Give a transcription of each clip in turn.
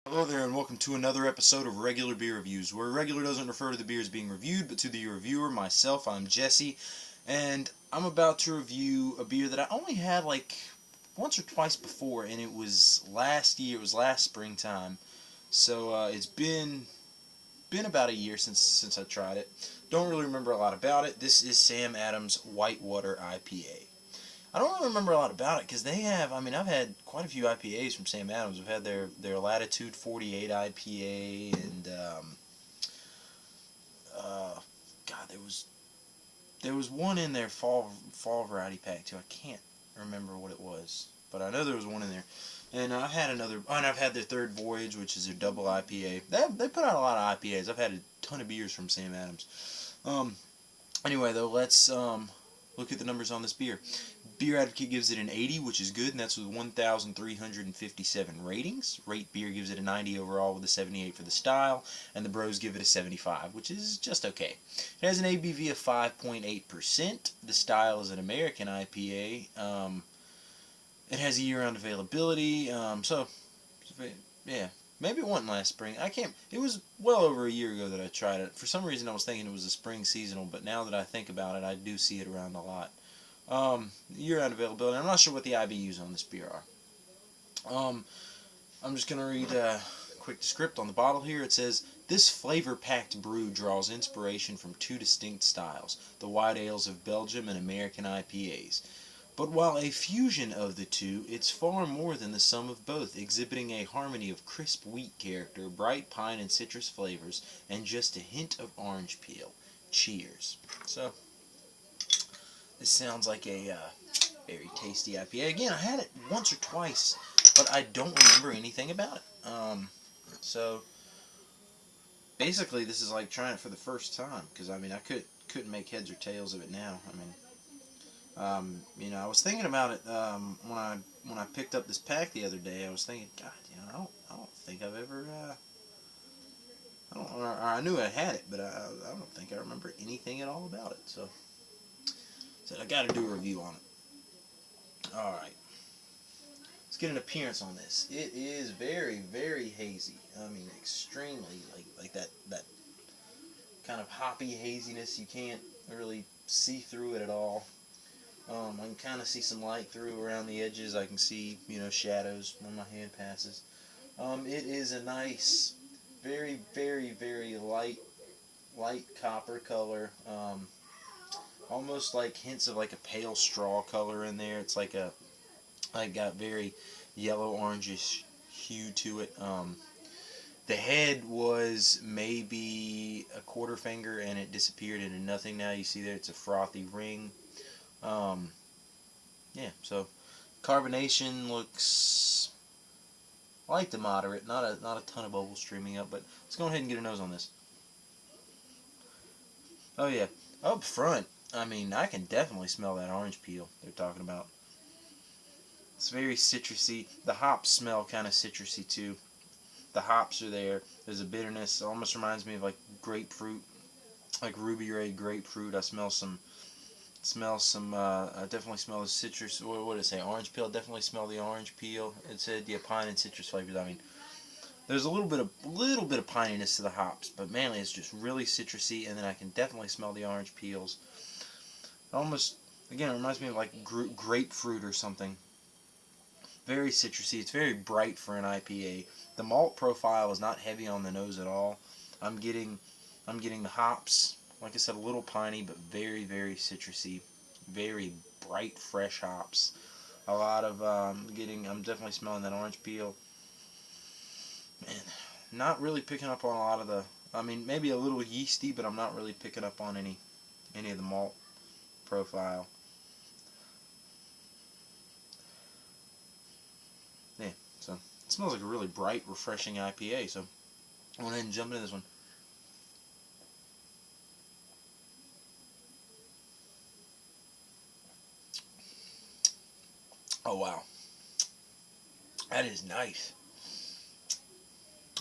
Hello there, and welcome to another episode of Regular Beer Reviews, where regular doesn't refer to the beers being reviewed, but to the reviewer, myself. I'm Jesse, and I'm about to review a beer that I only had like once or twice before, and it was last year. It was last springtime, so it's been about a year since I tried it. Don't really remember a lot about it. This is Sam Adams Whitewater IPA. I don't really remember a lot about it because they have, I've had quite a few IPAs from Sam Adams. I've had their Latitude 48 IPA and, uh, God, there was one in their fall variety pack too. I can't remember what it was, but I know there was one in there. And I've had and I've had their Third Voyage, which is their double IPA. They put out a lot of IPAs. I've had a ton of beers from Sam Adams. Anyway, though, let's look at the numbers on this beer. Beer Advocate gives it an 80, which is good, and that's with 1,357 ratings. Rate Beer gives it a 90 overall with a 78 for the style, and the Bros give it a 75, which is just okay. It has an ABV of 5.8%. The style is an American IPA. It has a year-round availability, yeah. Maybe it wasn't last spring. I can't. It was well over a year ago that I tried it. For some reason, I was thinking it was a spring seasonal, but now that I think about it, I do see it around a lot. Year-round availability. I'm not sure what the IBUs on this beer are. I'm just gonna read a quick script on the bottle here. It says, "This flavor-packed brew draws inspiration from two distinct styles: the white ales of Belgium and American IPAs. But while a fusion of the two, it's far more than the sum of both, exhibiting a harmony of crisp wheat character, bright pine and citrus flavors, and just a hint of orange peel. Cheers." So, this sounds like a very tasty IPA. Again, I had it once or twice, but I don't remember anything about it. So, basically, this is like trying it for the first time, because, I couldn't make heads or tails of it now. I was thinking about it when I picked up this pack the other day. I was thinking, God, I don't think I've ever, or I knew I had it, but I don't think I remember anything at all about it. So I got to do a review on it. All right, let's get an appearance on this. It is very, very hazy. Extremely like that kind of hoppy haziness. You can't really see through it at all. I can kind of see some light through around the edges. I can see, shadows when my hand passes. It is a nice, very, very, very light copper color. Almost like hints of like a pale straw color in there. It's got very yellow orangish hue to it. The head was maybe a quarter finger and it disappeared into nothing now. You see there, it's a frothy ring. Yeah, so carbonation looks like the moderate, not a ton of bubbles streaming up, but let's go ahead and get a nose on this. Oh yeah, up front, I can definitely smell that orange peel they're talking about. It's very citrusy. The hops smell kind of citrusy too. The hops are there. There's a bitterness. It almost reminds me of like grapefruit, like Ruby Ray grapefruit. I definitely smell the citrus. What did it say? Orange peel. Definitely smell the orange peel. It said, yeah, pine and citrus flavors. There's a little bit of pininess to the hops, but mainly it's just really citrusy. And then I can definitely smell the orange peels. Almost, again, it reminds me of like grapefruit or something. Very citrusy. It's very bright for an IPA. The malt profile is not heavy on the nose at all. I'm getting the hops. Like I said, a little piney, but very, very citrusy. Very bright, fresh hops. A lot of, I'm definitely smelling that orange peel. Man, not really picking up on a lot of the, maybe a little yeasty, but I'm not really picking up on any of the malt profile. Yeah, so it smells like a really bright, refreshing IPA, so I went ahead and jump into this one. Oh wow, that is nice.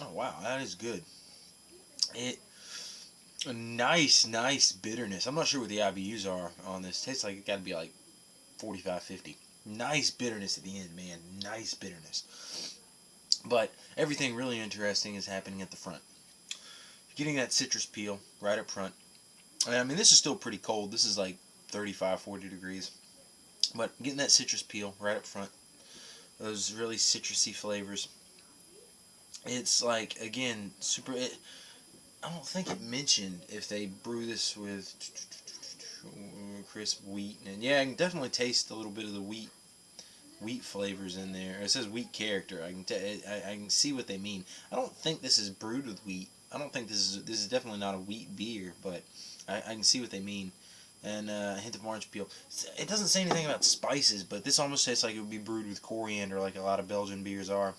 Oh wow, that is good. It A nice bitterness. I'm not sure what the IBUs are on this. Tastes like it got to be like 45, 50. Nice bitterness at the end, man. Nice bitterness. But everything really interesting is happening at the front. Getting that citrus peel right up front. And I mean, this is still pretty cold. This is like 35, 40 degrees. But getting that citrus peel right up front, those really citrusy flavors. It's like, again, super. I don't think it mentioned if they brew this with crisp wheat. And yeah, I can definitely taste a little bit of the wheat flavors in there. It says wheat character. I can see what they mean. I don't think this is brewed with wheat. I don't think this is definitely not a wheat beer, but I can see what they mean. And a hint of orange peel. It doesn't say anything about spices, but this almost tastes like it would be brewed with coriander, like a lot of Belgian beers are.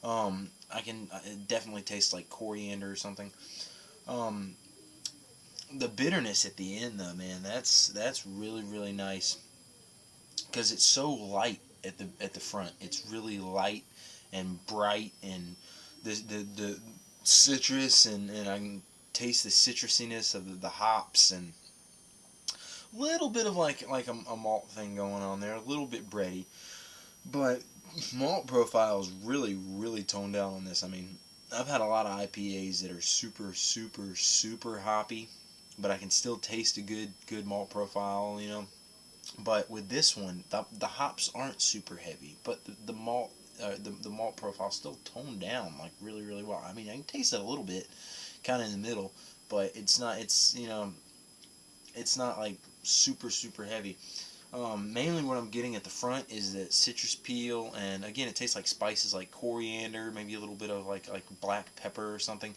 It definitely tastes like coriander or something. Um, the bitterness at the end, though, man, that's really really nice because it's so light at the front. It's really light and bright, and the citrus, and I can taste the citrusiness of the hops, and a little bit of like a malt thing going on there, a little bit bready, but malt profile is really really toned down on this. I mean, I've had a lot of IPAs that are super super super hoppy, but I can still taste a good malt profile, you know. But with this one, the hops aren't super heavy, but the malt the malt profile still toned down like really really well. I mean, I can taste it a little bit, kind of in the middle, but it's not. It's, you know, it's not like super super heavy. Mainly what I'm getting at the front is the citrus peel, and again, it tastes like spices like coriander, maybe a little bit of like black pepper or something.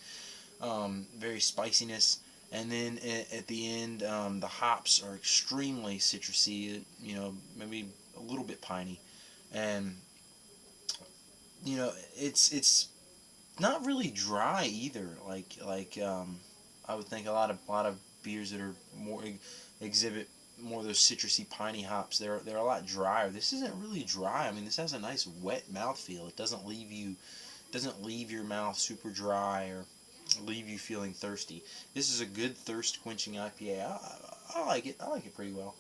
Very spiciness. And then at the end, the hops are extremely citrusy, you know, maybe a little bit piney. And, you know, it's not really dry either. I would think a lot of beers that are more exhibit more of those citrusy piney hops. They're a lot drier. This isn't really dry. I mean, this has a nice wet mouthfeel. It doesn't leave your mouth super dry or leave you feeling thirsty. This is a good thirst quenching IPA. I like it. I like it pretty well.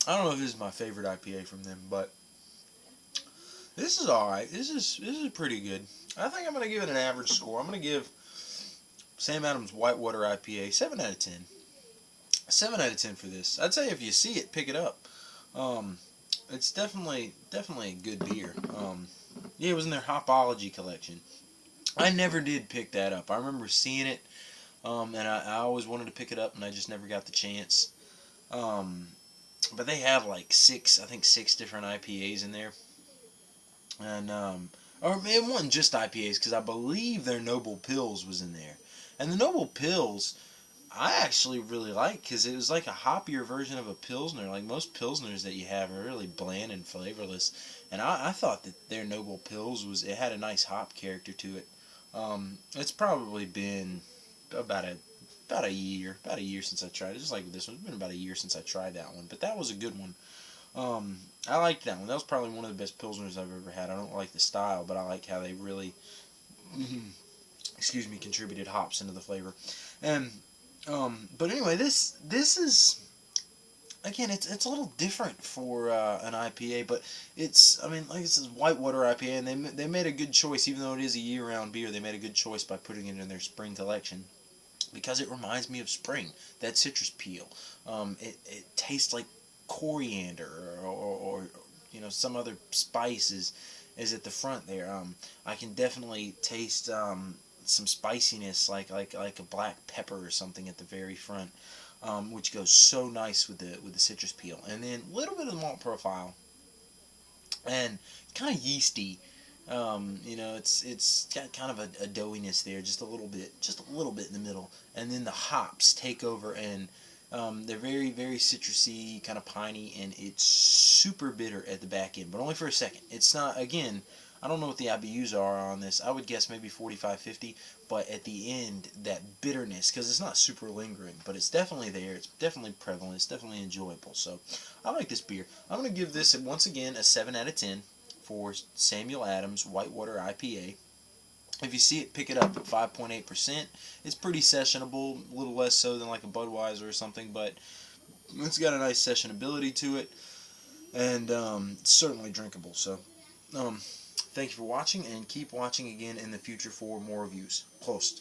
I don't know if this is my favorite IPA from them, but this is all right. This is pretty good. I think I'm gonna give it an average score. I'm gonna give Sam Adams Whitewater IPA 7 out of 10. 7 out of 10 for this. I'd say if you see it, pick it up. Um, it's definitely a good beer. Yeah, it was in their Hopology collection. I never did pick that up. I remember seeing it, and I always wanted to pick it up, and I just never got the chance. Um, but they have like I think six different IPAs in there, and or it wasn't just IPAs because I believe their Noble Pills was in there, and the Noble Pills I actually really like because it was like a hoppier version of a Pilsner. Like most Pilsners that you have are really bland and flavorless, and I thought that their Noble Pills it had a nice hop character to it. It's probably been about a about a year since I tried it. Just like this one, it's been about a year since I tried that one, but that was a good one. I liked that one. That was probably one of the best Pilsners I've ever had. I don't like the style, but I like how they really, excuse me, contributed hops into the flavor. And but anyway, this is, again, it's a little different for an IPA, but it's, I mean, like this is Whitewater IPA, and they made a good choice, even though it is a year-round beer. They made a good choice by putting it in their spring collection because it reminds me of spring. That citrus peel, it tastes like coriander or you know, some other spice is at the front there. I can definitely taste some spiciness like a black pepper or something at the very front, which goes so nice with the citrus peel. And then a little bit of the malt profile, and kind of yeasty. You know, it's got kind of a doughiness there, just a little bit in the middle, and then the hops take over, and they're very very citrusy, kind of piney, and it's super bitter at the back end, but only for a second. It's not, again, I don't know what the IBUs are on this. I would guess maybe 45, 50, but at the end, that bitterness, because it's not super lingering, but it's definitely there. It's definitely prevalent. It's definitely enjoyable. So I like this beer. I'm going to give this, once again, a 7 out of 10 for Samuel Adams Whitewater IPA. If you see it, pick it up at 5.8%. It's pretty sessionable, a little less so than like a Budweiser or something, but It's got a nice sessionability to it, and it's certainly drinkable. So, thank you for watching, and keep watching again in the future for more reviews. Prost.